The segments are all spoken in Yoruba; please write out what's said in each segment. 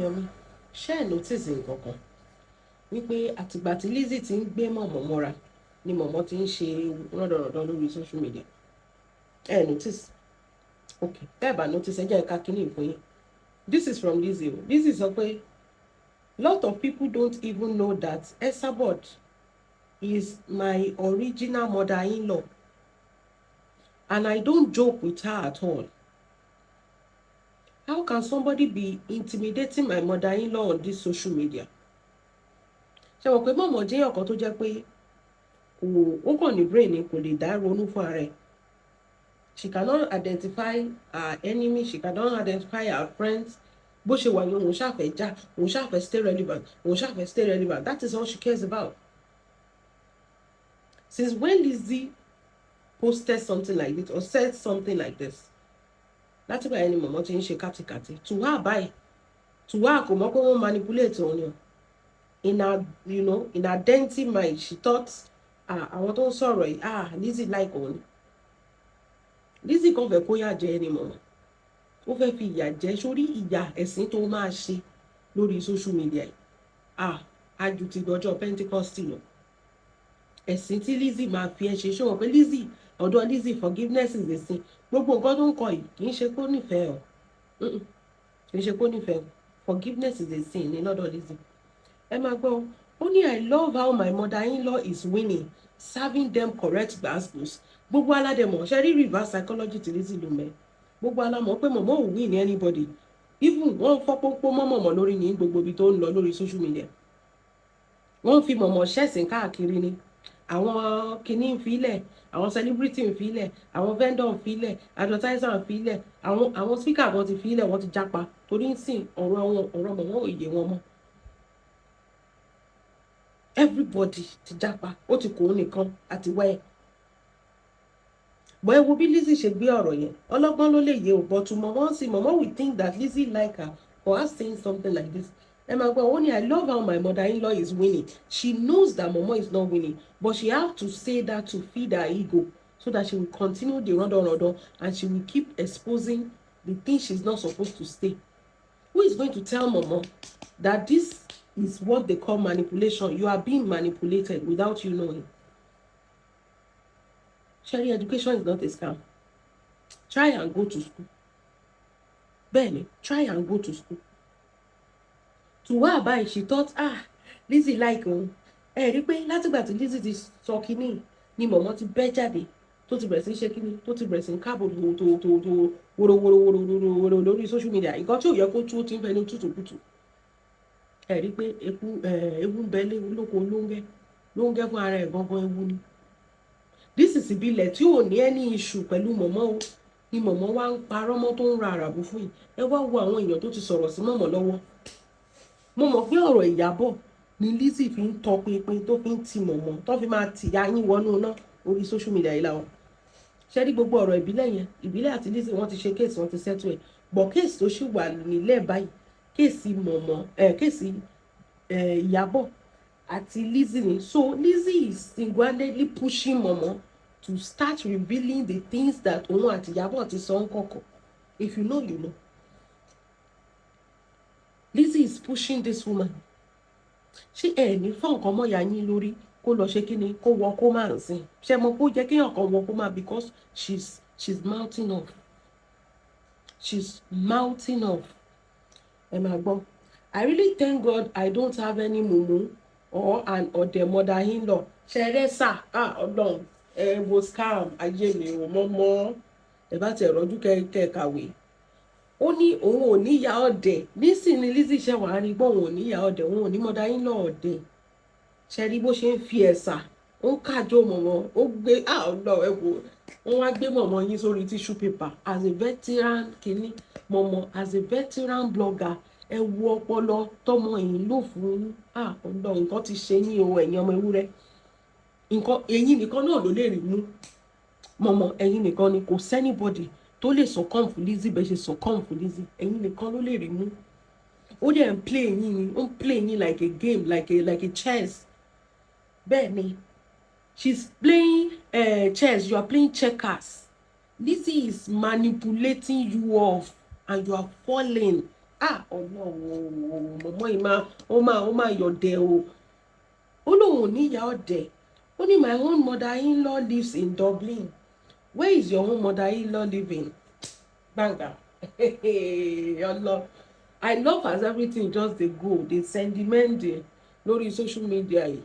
èèyàn mi ṣé ẹ notice nǹkan kan wípé àtìgbà tí Lizzy ti ń gbé mọ̀mọ́ mọ́ra ni mọ̀mọ́ ti ń ṣe rọ́dọ̀rọ̀dọ̀ lórí social media ẹ notice ok bẹ́ẹ̀ bá notice ẹ jẹ́ ká kíní ìfún yín. This is from Lizzy. Lizzy sọ pé lot of people don't even know that Esabod is my original mother-in-law and I don't joke with her at all. How can somebody be intimidating my mother-in-law on this social media? Ṣé wọ́n pé mọ̀mọ́ jẹ́ ọ̀kan tó jẹ́ pé ó kàn ní brain ni kò lè dá ronú fún ara ẹ̀. She cannot identify her enemy, she cannot identify her friends. Bó ṣe wà yẹn òun ṣàfẹ́ já, òun ṣàfẹ́ stay relevant, òun ṣàfẹ́ stay relevant. That is all she cares about. Since when Lizzy posted something like this or said something like this, láti bá ẹni mọ̀mọ́ ti ń ṣe kátikàti. To her báyìí, to her kò mọ̀ pé wọ́n manipulate òun ni. In her, in her dainty mind, she thought, àwọn tó ń sọ̀rọ̀ yìí, Lizzy like òun. Lizzy kàn fẹ́ kó yà jẹ ẹni mọ̀mọ́. Ó fẹ́ fi ìyà jẹ sórí ìyà ẹ̀sìn tó máa ṣe lórí social media yìí. Àjù ti dọjọ́ Pentecost lọ. Ẹ̀sìn tí Lizzy máa fi ẹ ṣe ṣé wọ́n pé Lizzy ọ̀dọ̀ Lizzy forgiveness is a sin. Gbogbo nǹkan tó ń kọ yìí kì í ṣe kó nífẹ̀ẹ́ o. Kì í ṣe kó nífẹ̀ẹ́ o. Forgiveness is a sin ní lọ́dọ̀ Lizzy. Ẹ máa gbọ́ ó ní I love how my mother-in-law is winning, serving them correct gbasgbos. Gbogbo aládẹ̀mọ̀ ṣe rí reverse psychology tí Lizzy ló mẹ́. Gbogbo alámọ̀ pé mọ̀mọ́ ò win ní anybody. Even wọ́n fọ́pọ́pọ́ mọ́mọ́ lórí ní gbogbo ibi tó ń lọ lórí social media. Wọ́n fi mọ̀mọ́ ṣẹ̀sìn káàkiri ni. Àwọn kìíní ń filẹ̀, àwọn celebrity ń filẹ̀, àwọn vendor ń filẹ̀, advertiser ń filẹ̀, àwọn speaker wọn ti filẹ̀, wọ́n ti jápa torí ń sìn ọ̀rọ̀ mọ̀mọ́ òye wọn mọ́. Everybody ti jápa, ó ti kó nìkan àti wẹ́ẹ̀. But ẹ wo bí Lizzy ṣe gbé ọ̀rọ̀ yẹn, ọlọ́gbọ́n ló lè yé o, but to mọ̀mọ́ we think that Lizzy like her for her saying something like this. Ẹ máa gbọ́ ó ní I love how my mother-in-law is winning. She knows that mọ̀mọ́ is not winning, but she have to say that to feed her ego so that she will continue the run and she will keep exposing the things she's not supposed to say. Who is going to tell mọ̀mọ́ that this is what they call manipulation? You are being manipulated without you knowing. Sharing education is not a scam. Try and go to school. Benny, try and go to school. To her by she thought, Lizzy like òun. Ẹ rí pé látìgbà tí Lizzy ti sọ kíní ni mọ̀mọ́ ti bẹ́ jáde tó ti bẹ̀rẹ̀ sí ṣe kíní tó ti bẹ̀rẹ̀ sí káàbò tó wòrò lórí social media. Nǹkan tí ò yẹ kó tú ó ti ń fẹ́ ní tútùkùtù. Ẹ rí pé ewu ń bẹ lóko lóńgẹ́ fún ara ẹ̀ gangan ewu ni. This is ìbílẹ̀ tí ò ní any issue pẹ̀lú mọ̀mọ́ o ni mọ̀mọ́ wá ń parọ́ mọ́ tó ń ra àràbù fún yìí. Ẹ wá wo àwọn èèyàn tó ti sọ̀rọ̀ sí mọ̀mọ́ lọ́wọ́. Mo mọ̀ pé ọ̀rọ̀ Ìyábọ̀ ni Lizzy fi ń tọ pinpin tó fi ń ti mọ̀mọ́ tó fi máa tì ya yín wọnú náà orí social media yìí láwọn. Ṣé rí gbogbo ọ̀rọ̀ ìbílẹ̀ yẹn ìbílẹ̀ àti Lizzy wọ́n ti ṣe kéèsì wọ́n ti settle ẹ̀ but kéèsì tó ṣì wà nílẹ̀ báyìí kéèsì mọ̀mọ́ kéèsì Ìyábọ̀ àti Lizzy ni. So Lizzy is single-handedly pushing mọ̀mọ́ to start revealing the things that òun àti Ìyábọ̀ ti sọ ń kọ̀kọ̀. If you know, you know. Lizzy is pushing this woman. Ṣé ẹ ní fún nǹkan mọ́ ya yín lórí kó lọ ṣe kí ni kó wọ kó máa ń sìn. Ṣé mo kó jẹ́ kéèyàn kan wọ kó máa because she's mouthing off. She's mouthing off. Ẹ máa gbọ́. I really thank God I don't have any mumu or the mother-in-law. Ṣé rẹ́ sà Ọlọ́run ẹ wo scam ayé mi ò mọ́ ẹ bá tẹ̀ rọ́jú kẹ́kàwé. Ó ní òun ò ní ìyá ọ̀dẹ̀ nísìnyí Lizzy ṣe wà á rí bọ́ òun ò ní ìyá ọ̀dẹ̀ òun ò ní mother-in-law ọ̀dẹ̀. Ṣé rí bó ṣe ń fi ẹ̀sà ó ń kájọ mọ̀mọ́ ó gbé Ọlọ́run ẹ wo wọ́n wá gbé mọ̀mọ́ yín sórí tissue paper as a veteran kìíní mọ̀mọ́ as a veteran blogger ẹ wo ọpọlọ tọmọ yìí lò fún Ọlọ́run nǹkan ti ṣe yín o ẹ̀yin ọmọ ewúrẹ́ nǹkan ẹ̀yin nìkan náà ló lè rí mú mọ̀mọ́ ẹ̀yin nìkan ni kò sẹ́nibọ́dì tó lè succumb fún Lizzy bẹ́ẹ̀ ṣe succumb fún Lizzy ẹ̀yin nìkan ló lè rí mú ó dẹ̀ ń play yín ni ó ń play yín like a game like a chess bẹ́ẹ̀ ni she's playing chess you are playing checkers Lizzy is manipulating you off and you are falling Ọlọ́run mọ̀mọ́ yìí ó máa yọ̀dẹ̀ o. Ó lóun ò ní ìyá ọ̀dẹ̀. Ó ní my own mother-in-law lives in Dublin. Where is your own mother-in-law living? Banga. Allah. I love as everything just dey go, dey sentiment dey lórí social media yìí.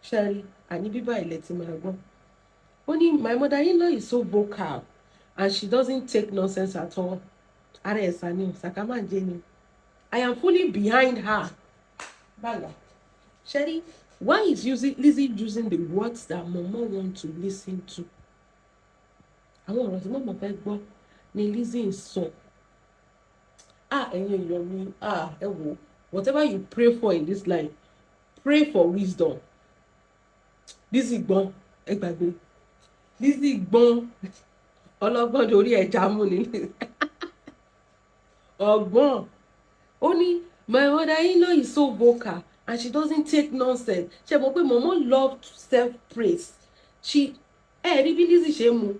Ṣẹ́rí, àní bíbá ilẹ̀ tí máa gbọ́. Ó ní my mother-in-law is so vocal and she doesn't take nonsense at all. Ara ẹ̀sà ni Sàkámàjẹ́ ni. I am fully behind her. Banga. Ṣẹ́rí, why is Lizzy using the words that Momo want to listen to? Àwọn ọ̀rọ̀ tí Momo fẹ́ gbọ́ ni Lizzy ń sọ. Ẹ̀yin èèyàn mi, ẹ wò, whatever you pray for in this life, pray for wisdom. Lizzy gbọ́n, ẹ gbàgbé. Lizzy gbọ́n, ọlọ́gbọ́n dorí ẹja mú ni. Ọgbọ́n. Ó ní my mother-in-law is so vocal and she doesn't take nonsense. Ṣé mo pé Momo love self-praise. Rí bí Lizzy ṣe mu.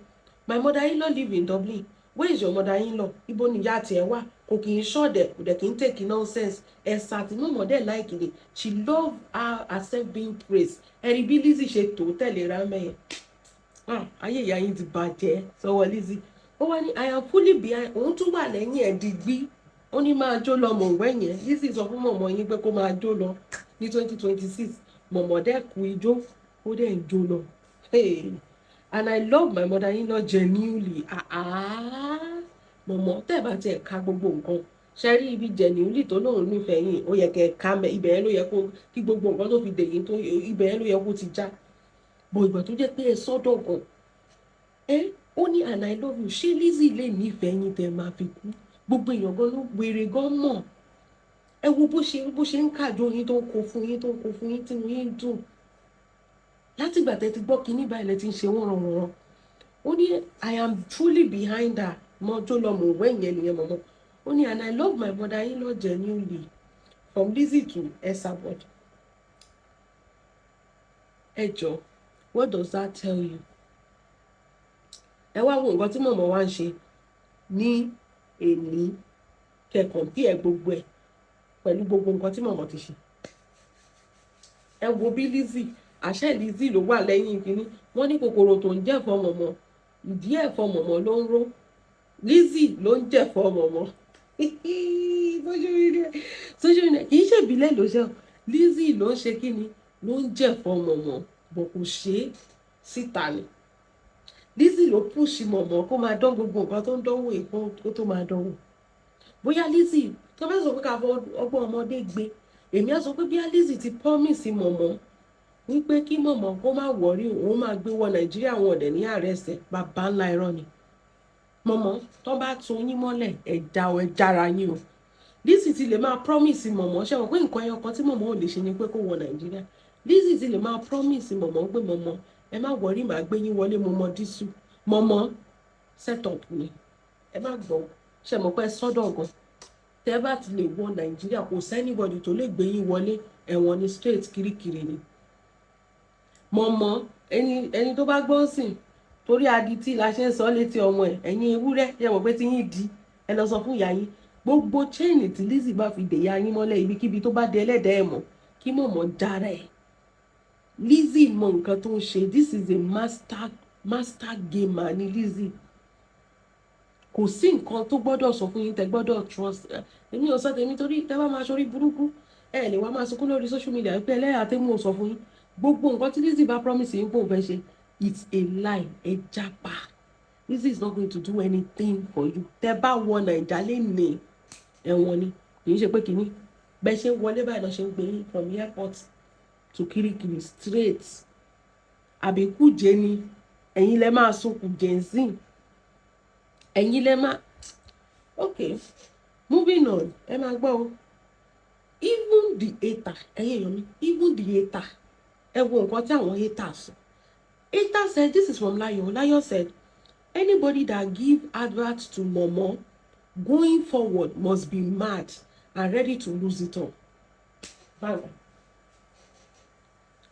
My mother-in-law live in Dublin. Where is your mother-in-law? Ibo ni ìyá tiẹ̀ wà? Kò kì í ṣọ̀dẹ̀, kò dẹ̀ kì í take nonsense. Ẹ̀sà tí Momo dẹ̀ like it. She love herself being praised. Rí bí Lizzy ṣe tó tẹ̀lé ra mẹ́yẹn. Ayé ìyá yín ti bàjẹ́ sọ́wọ́ Lizzy. Ó wá ní I am fully behind. Òun tún wà lẹ́yìn ẹ̀ digbí. Ó ní máa jó lọ mọ̀wẹ́ yẹn. Lizzy sọ fún Momo yín pé kó máa jó lọ ní 2026. Momo dẹ̀ kú ijó, ó dẹ̀ ń jó lọ. And I love my mother-in-law genuinely. Momo tẹ́ bá tiẹ̀ ka gbogbo nǹkan. Ṣé rí ibi genuinely tó lóun nífẹ̀ẹ́ yín, ó yẹ kẹ́ ká mẹ́ ibẹ̀ yẹn ló yẹ kó kí gbogbo nǹkan tó fi dè yín tó ibẹ̀ yẹn ló yẹ kó ti já. Bọ̀ ìgbà tó jẹ́ pé ẹ sọ́dọ̀ gan. Ó ní and I love you. Ṣé Lizzy lè nífẹ̀ẹ́ yín tẹ́ máa fi kú? Gbogbo èèyàn gan ló wèrè gan mọ̀. Ẹ wo bó ṣe ń kàjọ yín tó ń kó fún yín tí yín ń dùn. Láti ìgbà tẹ́ ti gbọ́ kíní báyìí lẹ ti ń ṣe wọ́n ràn. Ó ní I am truly behind her. Mo tó lọ mọ̀ wẹ́ ìyẹn nìyẹn Momo. Ó ní and I love my mother-in-law genuinely. From Lizzy to Esabod. Ẹ jọ̀ọ́, what does that tell you? Ẹ wá wo nǹkan tí Momo wá ń ṣe ní èní kẹ́ compare gbogbo ẹ̀ pẹ̀lú gbogbo nǹkan tí Momo ti ṣe. Ẹ wo bí Lizzy, àṣẹ Lizzy ló wà lẹ́yìn kínní. Wọ́n ní kòkòrò tó ń jẹ̀fọ́ Momo, ìdí ẹ̀fọ́ Momo ló ń ró. Lizzy ló ń jẹ̀fọ́ Momo. Social media kì í ṣe ìbílẹ̀ ló ṣe. Lizzy ló ń ṣe kínní, ló ń jẹ̀fọ́ Momo, bọ̀ kò ṣe é síta ni. Lizzy ló push Momo kó máa dán gbogbo nǹkan tó ń dánwò èkó kó tó máa dánwò. Bóyá Lizzy tó bá sọ pé ká fọ ọgbọ́n ọmọdé gbé, èmi á sọ pé bí Lizzy ti promise Momo wípé kí Momo kó má wọrí òun máa gbé wọ Nàìjíríà wọn ọ̀dẹ̀ ní àrẹsẹ̀ bàbá ńlá irọ́ ni. Momo tó bá tún yín mọ́lẹ̀ ẹ̀jára yín o. Lizzy ti lè máa promise Momo ṣé wọn pé nǹkan ẹyọ kan tí Momo ò lè ṣe ni pé kó wọ Nàìjíríà. Lizzy ti lè máa promise Momo pé Momo ẹ má wọrí màá gbé yín wọlé Momo dísù. Momo set up ni. Ẹ má gbọ́ ṣé mo pé sọ́dọ̀ gan. Tẹ́ bá ti lè wọ Nàìjíríà kò sẹ́nibọ̀dì tó lè gbé yín wọlé ẹ̀wọ̀n ni straight kirikiri ni. Momo ẹni tó bá gbọ́ sìn torí adití la ṣe ń sọ létí ọmọ ẹ̀ ẹ̀yin ewúrẹ́ ṣé mo pé tí yín di ẹ lọ sọ fún ìyá yín gbogbo chain tí Lizzy bá fi dè ya yín mọ́lẹ̀ ibikíbi tó bá dé ẹlẹ́dẹ̀ ẹ̀ mọ̀ kí Momo jára ẹ̀. Lizzy mọ nǹkan tó ń ṣe. This is a master gamer ni Lizzy. Kò sí nǹkan tó gbọ́dọ̀ sọ fún yín tẹ́ gbọ́dọ̀ trust. Èmi ò sọ tèmi torí tẹ́ bá máa ṣorí burúkú ẹ lè wá máa sunkún lórí social media pé ẹlẹ́yà tẹ́ mú sọ fún yín gbogbo nǹkan tí Lizzy bá promise yín kó fẹ́ ṣe it's a lie ẹ jápa. Lizzy is not going to do anything for you. Tẹ́ bá wọ Naija lẹ́nìí ẹ̀wọ̀n ni kì í ṣe pé kínní bẹ́ẹ̀ ṣe wọlé báyìí lọ ṣe ń gbé yín from airport to Kirikiri straight. Àbí Kuje ni ẹ̀yin lẹ máa sunkún jẹ́nsìn ẹ̀yin lẹ máa. Okay, moving on. Ẹ máa gbọ́ o. Even the hater ẹ̀yin èèyàn mi even the hater ẹ wo nǹkan tí àwọn haters. Hater said this is from Layo. Layo said anybody that give advert to Momo going forward must be mad and ready to lose it all. Báwo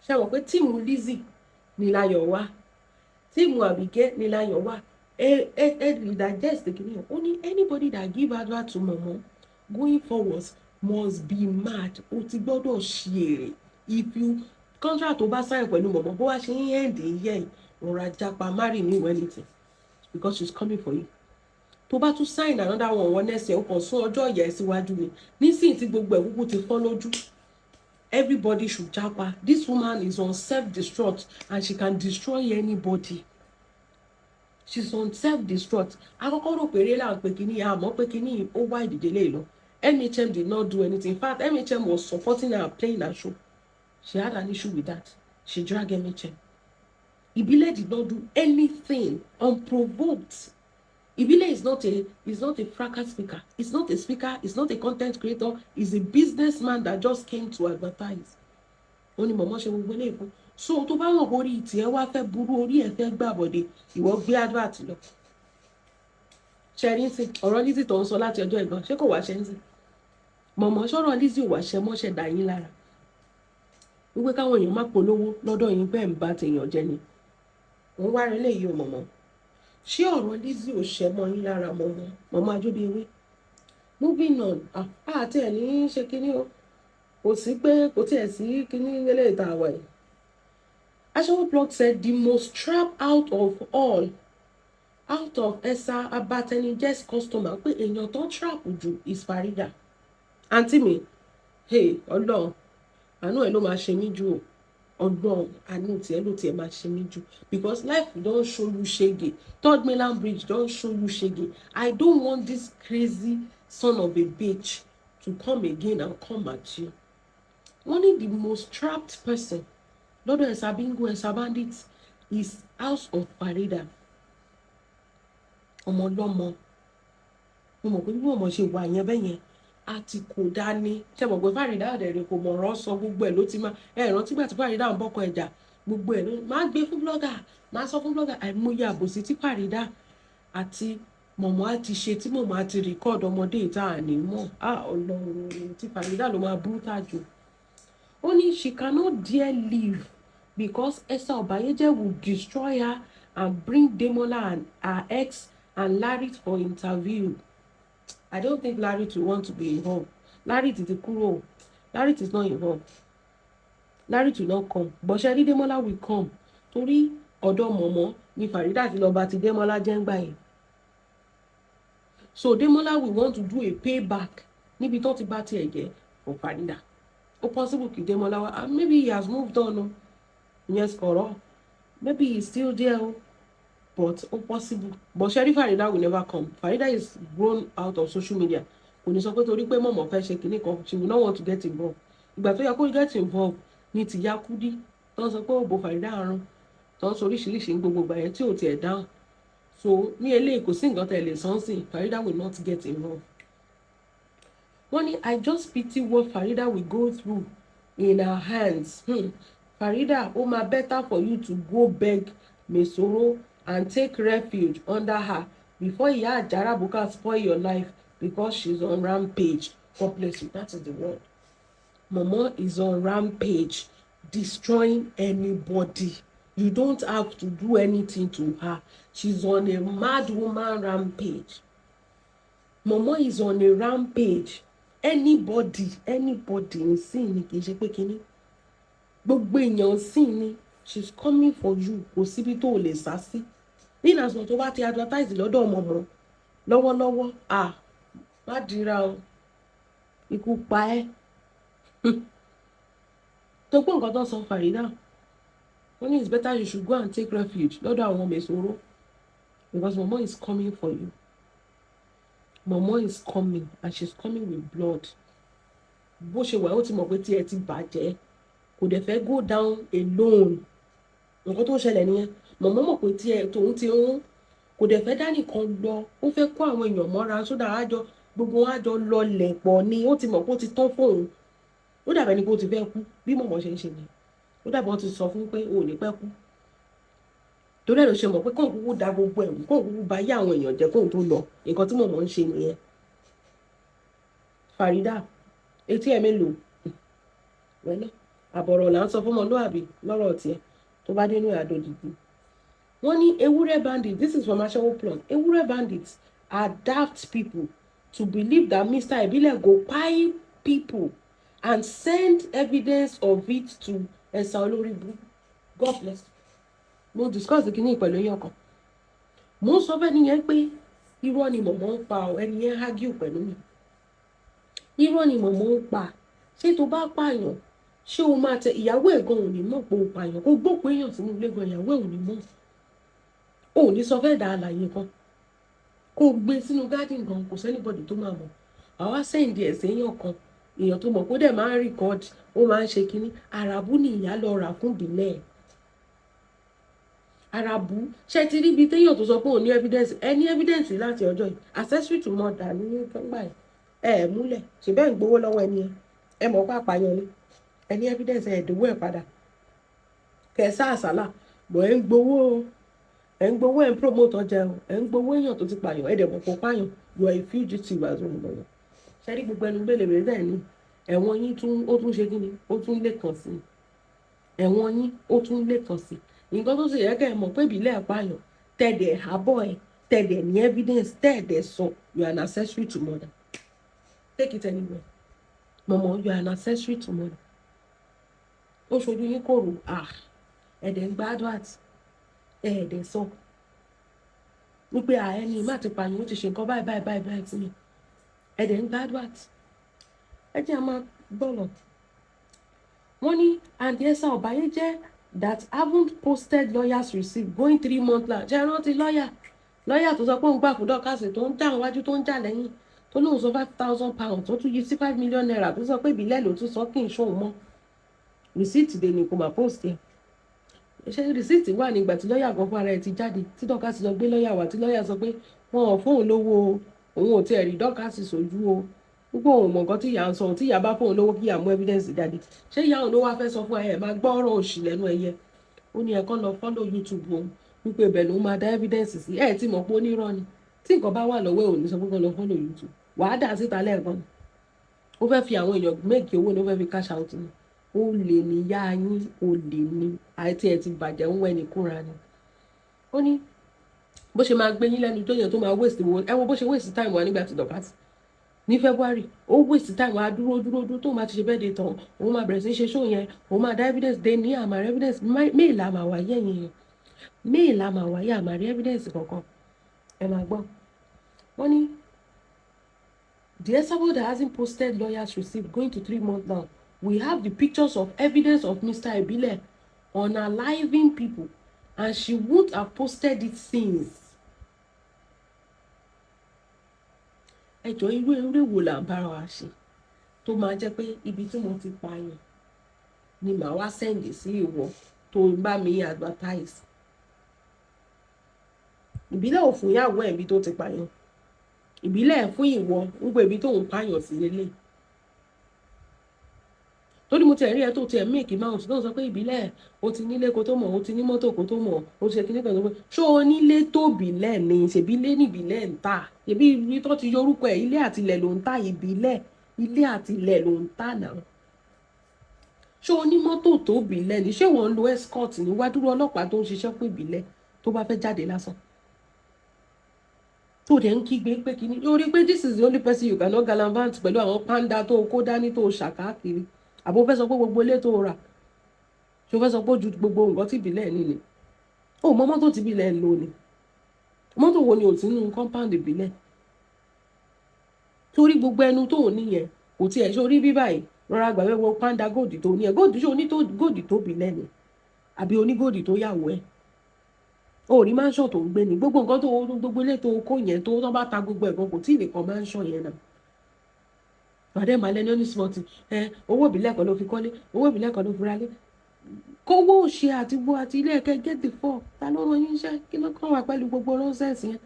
ṣé àwọn pé tíìmù Lizzy ní Layo wá tíìmù Àbíkẹ́ ní Layo wá ẹ digest kìíní ó ní anybody that give advert to Momo going forward must be mad. O ti gbọ́dọ̀ ṣe èrè. If you contract tó bá sign pẹ̀lú mọ̀mọ́ bó wá ṣe ń end yẹn rọra japa marry me when anything because she's coming for you. Tó bá tún sign another one next year ó kàn sún ọjọ́ ìyá ẹ̀ síwájú ni. Nísìnyí tí gbogbo ẹ̀ kúkú ti fọ́ lójú. Everybody should japa. This woman is on self-destruct and she can destroy anybody. She's on self-destruct. Àkọ́kọ́ rò pé eré là ń pe kíní àmọ́ pé kíní ó wá ìdílé lọ. MHM did not do anything. In fact, MHM was supporting her playing her show. She had an issue with that. She dragged MHM. Ibile did not do anything unprovoked. Ibile is not a fracas speaker. It's not a speaker. It's not a content creator. He's a businessman that just came to advertise. Only mama ṣe gbogbo eléyìí fún. So tó bá wọn orí tiẹ̀ wá fẹ́ burú orí ẹ̀ fẹ́ gbàbọ̀dé ìwọ gbé advert lọ. Ṣẹ́rí ń sìn ọ̀rọ̀ Lizzy tó ń sọ láti ọjọ́ ìgbọ̀n ṣé kò wá ṣe ń sìn. Mọ̀mọ́ sọ̀rọ̀ Lizzy ò wá ṣe mọ́ṣẹ́ dà yín lára. Wípé káwọn èèyàn má polówó lọ́dọ̀ yín bẹ́ẹ̀ ń bá tèèyàn jẹ ni. Wọ́n wá rẹ léyìí o mọ̀mọ́. Ṣé ọ̀rọ̀ Lizzy ò ṣẹ mọ́ yín lára mọ̀mọ́ Ajóbíewé? Moving on. Àti ẹ̀ ní ṣe kíní o. Kò sí pé kò tiẹ̀ sí kíní eléyìí tá a wà yìí. Aṣẹ́wó blog said the most trap out of Esa Abatenij's customer pé èèyàn tó trap jù is Farida. Àǹtí mi, hey, Ọlọ́run, àánú ẹ̀ ló máa ṣe mí jù o. Ọlọ́run, àánú tiẹ̀ ló tiẹ̀ máa ṣe mí jù. Because life don show you shege. Third Mainland Bridge don show you shege. I don't want this crazy son of a bitch to come again and come at you. Only the most trapped person lọ́dọ̀ Esa Bingo, Esa Bandits is house of Farida. Ọmọ lọ́mọ. Mo mọ̀ pé bí ọmọ ṣe wà yẹn bẹ́ẹ̀ yẹn àti kò dání. Ṣé mọ̀ pé Farida àdẹ̀rẹ̀ kò mọ̀ ọ̀rọ̀ sọ gbogbo ẹ̀ ló ti máa rántí gbà tí Farida ń bọ́kọ ẹ̀jà gbogbo ẹ̀ ló máa gbé fún blogger máa sọ fún blogger àìmọye àbòsí tí Farida àti mọ̀mọ́ á ti ṣe tí mọ̀mọ́ á ti record ọmọdé ìta àní mọ̀ Ọlọ́run tí Farida ló máa burú tàjù. Ó ní she cannot dare leave because Esa Obayeje will destroy her and bring Demola and her ex and Larry for interview. I don't think Larry will want to be involved. Larry is the kúrò. Larry is not involved. Larry will not come. But Sherry Demola will come. Torí ọ̀dọ̀ mọ̀mọ́ ni Farida ti lọ bá ti Demola jẹ́ ń gbà yẹn. So Demola will want to do a payback níbi tó ti bá tiẹ̀ jẹ́ for Farida. Ó possible kí Demola wá. Maybe he has moved on. Yes, kọ̀rọ̀. Maybe he's still there. But possible. But Sherry Farida will never come. Farida is grown out of social media. Kò ní sọ pé torí pé mọ̀mọ́ fẹ́ ṣe kinní kan, she will not want to get involved. Ìgbà tó yẹ kó get involved ní ti ya Kudi tó ń sọ pé òbò Farida àrùn tó ń sọ oríṣiríṣi ní gbogbo ìgbà yẹn tí ò tiẹ̀ dáhùn. So ní eléyìí kò sí nǹkan tẹ̀lé sọ́nsìn Farida will not get involved. Wọ́n ní I just pity what Farida will go through in her hands. Farida, ó máa better for you to go beg Mesoro and take refuge under her before Iya Ajara Buka spoil your life because she's on rampage. God bless you. That is the word. Mama is on rampage, destroying anybody. You don't have to do anything to her. She's on a mad woman rampage. Mama is on a rampage. Anybody ń sìn ní kì í ṣe pé kíní. Gbogbo èèyàn ń sìn ní. She's coming for you. Kò síbi tó lè sá sí. Nínú àsìkò tó bá ti advertise lọ́dọ̀ mọ̀mọ́ lọ́wọ́lọ́wọ́ má dira o ikú pa ẹ́ tó pọ̀ nǹkan tó sọ Farida wọ́n ní it's better you should go and take refuge lọ́dọ̀ àwọn Mesoro because Momo is coming for you. Momo is coming and she's coming with blood. Bó ṣe wà ó ti mọ̀ pé tí ẹ ti bàjẹ́ kò dẹ̀ fẹ́ go down alone. Nǹkan tó ṣẹlẹ̀ nìyẹn. Momo mọ̀ pé tí ẹ tòun ti ń kò dẹ̀ fẹ́ dá nìkan lọ. Ó fẹ́ kó àwọn èèyàn mọ́ra sódà àjọ gbogbo wọn àjọ lọlẹ̀ pọ̀ ni ó ti mọ̀ pé ó ti tán fóun. Ó dàbẹ̀ ni pé ó ti fẹ́ kú bí Momo ṣe ń ṣe ni. Ó dàbẹ̀ wọ́n ti sọ fún pé o ò ní pẹ́ kú. Torí ẹ̀ ló ṣe mọ̀ pé kóun kúkú da gbogbo ẹ̀rù kóun kúkú bá yé àwọn èèyàn jẹ́ kóun tó lọ. Nǹkan tí Momo ń ṣe nìyẹn. Farida etí ẹ̀ mélòó wẹ́lẹ́ àbọ̀rọ̀ là ń sọ fún ọmọlúwàbí lọ́rọ̀ tiẹ̀ tó bá dé inú àdó dìdí. Wọ́n ní ewúrẹ́ bandits, this is from Aṣẹ́wó Plug. Ewúrẹ́ bandits are daft people to believe that Mr. Ebile go pay people and send evidence of it to Esa Oloribu. God bless. Mo discuss the kini pẹ̀lú yín ọkàn. Mo sọ fẹ́ nìyẹn pé irọ́ ni mọ̀mọ́ ń pa ọ̀, ẹni yẹn argue pẹ̀lú mi. Irọ́ ni mọ̀mọ́ ń pa. Ṣé tó bá pààyàn, ṣé o máa tẹ ìyàwó ẹ̀ gan ò ní mọ̀ pé o pààyàn? Kó gbókùn èèyàn sínú ilé gan, ìyàwó ẹ̀ ò ní mọ̀. O ò ní sọ fẹ́ da àlàyé kan. Kó gbé sínú garden gan, kò sẹ́nibọ̀dì tó máa mọ̀. Àwa sẹ́ǹdì ẹ̀ séèyàn kan, èèyàn tó mọ̀ kó dẹ̀ máa ń record, ó máa ń ṣe kinní. Àràbù ni ìyá lọ rà fún ìbílẹ̀. Àràbù ṣe ti rí ibi téèyàn tó sọ pé òun ní evidence. Ẹ ní evidence láti ọjọ́ yìí. Accessory to murder ní gbọ́ngbà yìí. Ẹ múlẹ̀, ṣe bẹ́ẹ̀ ń gbowó lọ́wọ́ ẹni yẹn. Ẹ mọ̀ pé àpàyàn ni. Ẹ ní evidence ẹ̀dínwó ẹ̀ padà. Kẹ̀sà àsálà, bọ̀ ẹ ń gbowó ẹ̀ ń promote ọjà ẹ̀ ń gbowó èèyàn tó ti pààyàn, ẹ̀ dẹ̀ mọ̀ kó pààyàn. You are a fugitive as well lọ́wọ́. Ṣé rí gbogbo ẹnu gbélébèrè bẹ́ẹ̀ ni? Ẹ̀wọ̀n yín ó tún ṣe kí ni? Ó tún lè kàn sí. Ẹ̀wọ̀n yín ó tún lè kàn sí. Nǹkan tó sì yẹ kẹ́ ẹ mọ̀ pé ìbílẹ̀ pààyàn, tẹ̀dẹ̀ àbọ̀ ẹ̀, tẹ̀dẹ̀ ní evidence, tẹ̀dẹ̀ sọ, you are an accessory to murder. Take it anywhere. Mọ̀mọ́, you are an accessory to murder. Ó ṣojú yín kòrò, ẹ̀dẹ̀ ń gbádùn àti ẹ̀dẹ̀ sọ. Wípé ẹni má ti pààyàn, ó ti ṣe nǹkan báyìí sí mi. Ẹ̀dẹ̀ ń gbádùn àti. Ẹ jẹ́ a máa bọ̀lọ̀. Wọ́n ní Aunty Esther Obayeje that haven't posted lawyers receipt going 3 months now. Ṣé ẹ rántí lọ́yà tó sọ pé òun gbà fún dọ́kàsì tó ń jà wájú tó ń jà lẹ́yìn tó lóun sọ £5,000 tó tún yí sí £5 million tó sọ pé ìbílẹ̀ ló tún sọ kí n ṣóun mọ́. Receipt dé ni kò máa post ẹ̀. Ṣé receipt wà nígbà tí lọ́yà gan fún ara ẹ̀ ti jáde tí dọ́kàsì sọ gbé lọ́yà wá tí lọ́yà sọ pé wọn ò fóun lówó òun ò tiẹ̀ rí dọ́kàsì sójú o. Gbogbo òun mọ̀ nǹkan tí ìyá ń sọ, tí ìyá bá fóun lówó kí ìyá mú evidence jáde. Ṣé ìyá òun ló wá fẹ́ sọ fún ẹ máa gbọ́ ọ̀rọ̀ òṣì lẹ́nu ẹyẹ? Ó ní ẹ̀kan lọ follow YouTube òun wípé ibẹ̀ ló máa dá evidence sí. Ẹ ti mọ̀ pé ó ní irọ́ ni. Tí nǹkan bá wà lọ́wọ́ ò ní sọ pé kó lọ follow YouTube. Wàá dà síta lẹ́ẹ̀kan. Ó fẹ́ fi àwọn èèyàn make owó ni, ó fẹ́ fi cash out ni. Ó lè ní yá yín, ó lè ní àìtí ẹ̀ ti bàjẹ́ ń wẹ́ni kúnra ni. Ó ní bó ṣe máa gbé yín lẹ́nu tó yẹn tó máa waste owó. Ẹ wo bó ṣe waste time wa nígbà tí dọ̀kásì. Ní February ó waste time wa dúró tó máa ti ṣe birthday tán. Òun máa bẹ̀rẹ̀ sí ṣe show yẹn. Òun máa dá evidence dé ní àmà evidence. Mail àmà wáyé yẹn. Mail àmà wáyé àmà rí evidence kankan. Ẹ máa gbọ́. Wọ́n ní the Esabod that hasn't posted lawyers receipt going to 3 months now. We have the pictures of evidence of Mr. Ebile unaliving people, and she wouldn't have posted it since. Ẹjọ́ irú eré wo là ń bára wa ṣe tó máa jẹ́ pé ibi tí mo ti pààyàn ni màá wá sẹ́ǹdì sí ìwọ tó ń bá mi advertise. Ìbílẹ̀ ò fún ìyàwó ẹ̀ ibi tó ti pààyàn. Ìbílẹ̀ fún ìwọ ń gbé ibi tó ń pààyàn sí lélẹ̀. Torí mo ti rí ẹ tó ti ẹ̀ make mouth tó ń sọ pé ìbílẹ̀ o ti nílé kó tó mọ̀, o ti ní mọ́tò kó tó mọ̀, o ti ṣe kíní kan tó pé ṣó o nílé tó bílẹ̀ ni ṣèbí ilé ní ìbílẹ̀ ń tà. Ṣèbí ibi tó ti yorúkọ ẹ̀ ilé àtilẹ̀ ló ń tà ìbílẹ̀, ilé àtilẹ̀ ló ń tà náà. Ṣó o ní mọ́tò tó bílẹ̀ ni ṣé wọ́n ń lo escort ní wá dúró ọlọ́pàá tó ń ṣiṣẹ́ fún ìbílẹ̀ tó bá fẹ́ jáde lásán. Tó dẹ̀ ń kígbe pé kíní yóò rí pé this is the only person you cannot gallivant pẹ̀lú àwọn panda tó kó dání tó ṣàkáàkiri. Àbò fẹ́ sọ pé gbogbo ilé tó rà ṣó fẹ́ sọ pé ojú gbogbo nǹkan tí ìbílẹ̀ ní ni. Ó mọ mọ́tò tí ìbílẹ̀ ń lò ni. Mọ́tò wo ni ò sí nínú compound ìbílẹ̀? Torí gbogbo ẹnu tó ní yẹn kò tiẹ̀ ṣe orí bíbáyìí rọra gbàgbé wo panda góòdì tó ní ẹ̀. Góòdì ṣó ní tó góòdì tó bílẹ̀ ni àbí oní góòdì tó yàwó ẹ̀. O rí mansion tó ń gbé ni gbogbo nǹkan tó gbogbo ilé tó kó yẹn tó tán bá ta gbogbo ẹ̀gbọ́n kò tí ì lè kọ́ mansion yẹn náà. Bàdé màá lẹ́ni oní smart owó ìbílẹ̀ kan ló fi kọ́lé, owó ìbílẹ̀ kan ló fi ralé. Kówó òṣè àti gbó àti ilé ẹ̀kẹ́ get the fuck. Ta ló rán yín iṣẹ́? Kí ló kàn wá pẹ̀lú gbogbo nonsense yẹn?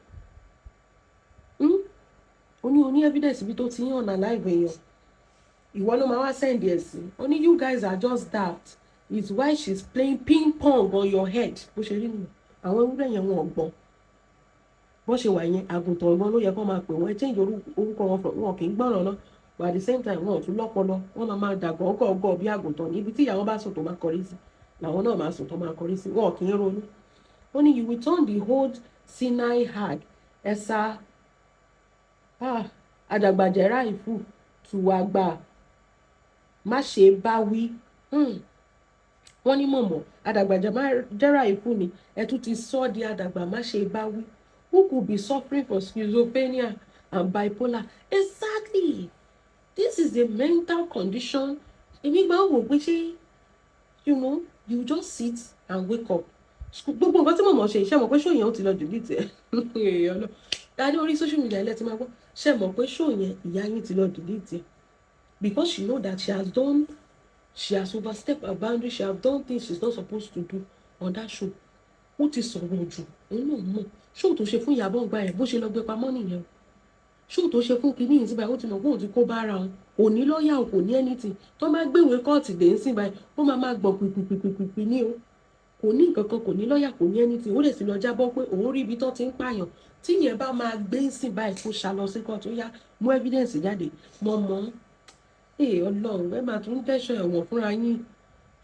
Ó ní evidence bí tó ti yàn ọ̀nà live èèyàn. Ìwọ ló máa wá send ẹ̀ sí. Ó ní you guys are just daft. It's why she's playing ping pong on your head. Bó ṣe rí nìyẹn. Àwọn ewúrẹ́ yẹn wọn gbọ́n. Bó ṣe wà yẹn àgùntàn ìwọ ló yẹ kó máa pè wọ́n. Ẹ change orúkọ wọn kì í gbọ́ràn náà. But at the same time wọn ò tún lọ́pọlọ. Wọ́n máa dàgbọ́ ọgọ́ bí àgùntàn níbi tí ìyàwó bá sùn tó máa kọrí sí. Làwọn náà máa sùn tó máa kọrí sí. Wọn kì í ronú. Ó ní you will turn the whole Sinai hag. Esa àdàgbàjẹ́ra ìfù tùwàgbà má ṣe bá wí. Wọ́n ní mọ̀mọ́ àdàgbàjẹ́ra ìfù ni ẹ tún ti sọ di àdàgbà má ṣe bá wí. Who could be suffering from schizophrenia and bipolar? Exactly. This is a mental condition. Èmi máa ń wò pé ṣé you just sit and wake up. Gbogbo nǹkan tí mọ̀mọ́ ṣe ṣe mọ̀ pé ṣó yẹn ó ti lọ delete ẹ̀. Dáadé orí social media ilẹ̀ ti máa gbọ́ ṣe mọ̀ pé ṣó yẹn ìyá yín ti lọ delete ẹ̀. Because she know that she has overstepped her boundary, she has done things she's not supposed to do on that show. Ó ti sọ̀rọ̀ jù òun náà mọ̀ ṣó tó ṣe fún Ìyábọ̀ Ògbà yẹn bó ṣe lọ gbé pamọ́ nìyẹn. Ṣó tó ṣe fún kinní yìí sí báyìí ó ti mọ̀ pé òun ti kó bára òun kò ní lọ́ọ̀yà kò ní anything tó máa gbéwèé kóòtù dé sí báyìí ó máa gbọ̀ pìpìpìpì ní o kò ní nǹkan kan kò ní lọ́ọ̀yà kò ní anything ó lè sì lọ jábọ́ pé òun rí ibi tó ti ń pààyàn tí yẹn bá máa gbé sí báyìí kó ṣá lọ sí kóòtù ó yá mú evidence jáde mọ́ Ọlọ́run ẹ máa tún dẹ́ṣọ ẹ̀wọ̀n fúnra yín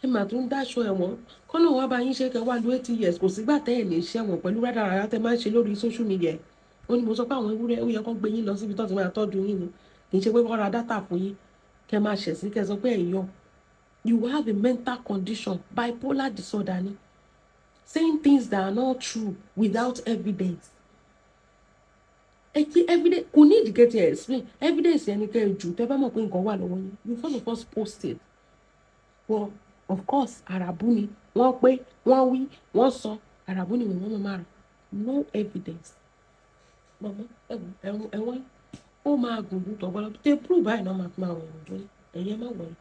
ẹ máa tún dáṣọ ẹ̀wọ̀n kọ́nà wá bá yín ṣe kẹ́ wá lu 80 years kò sígbà tẹ́ ẹ̀ lè ṣẹ̀wọ̀n pẹ̀lú rádaràdá tẹ́ máa ń ṣe lórí social media. Ó ní mo sọ pé àwọn ewúrẹ́ ó yẹ kó gbé yín lọ síbi tó ti máa tọ́jú yín ni kì í ṣe pé kó ra dátà fún yín kẹ́ máa ṣẹ̀ sí kẹ́ sọ pé ẹ̀yọ́. You have a mental condition, bipolar disorder ni, saying things that are not true without evidence. Evidence kò ní ìdíkẹ́ ti explain evidence yẹn ni kẹ́ ẹ jù tẹ́ bá mọ̀ pé nǹkan wà lọ́wọ́ yín you first post it. Well, of course àràbù ni wọ́n pé wọ́n wí wọ́n sọ àràbù ni wọ́n máa rà no evidence. Mọ̀mọ́ ẹ̀wọ̀n ó máa gùn ún tọ̀gbọ́n tẹ́ prove báyìí náà máa wọ̀ ẹ̀yẹ má wọ̀nyí.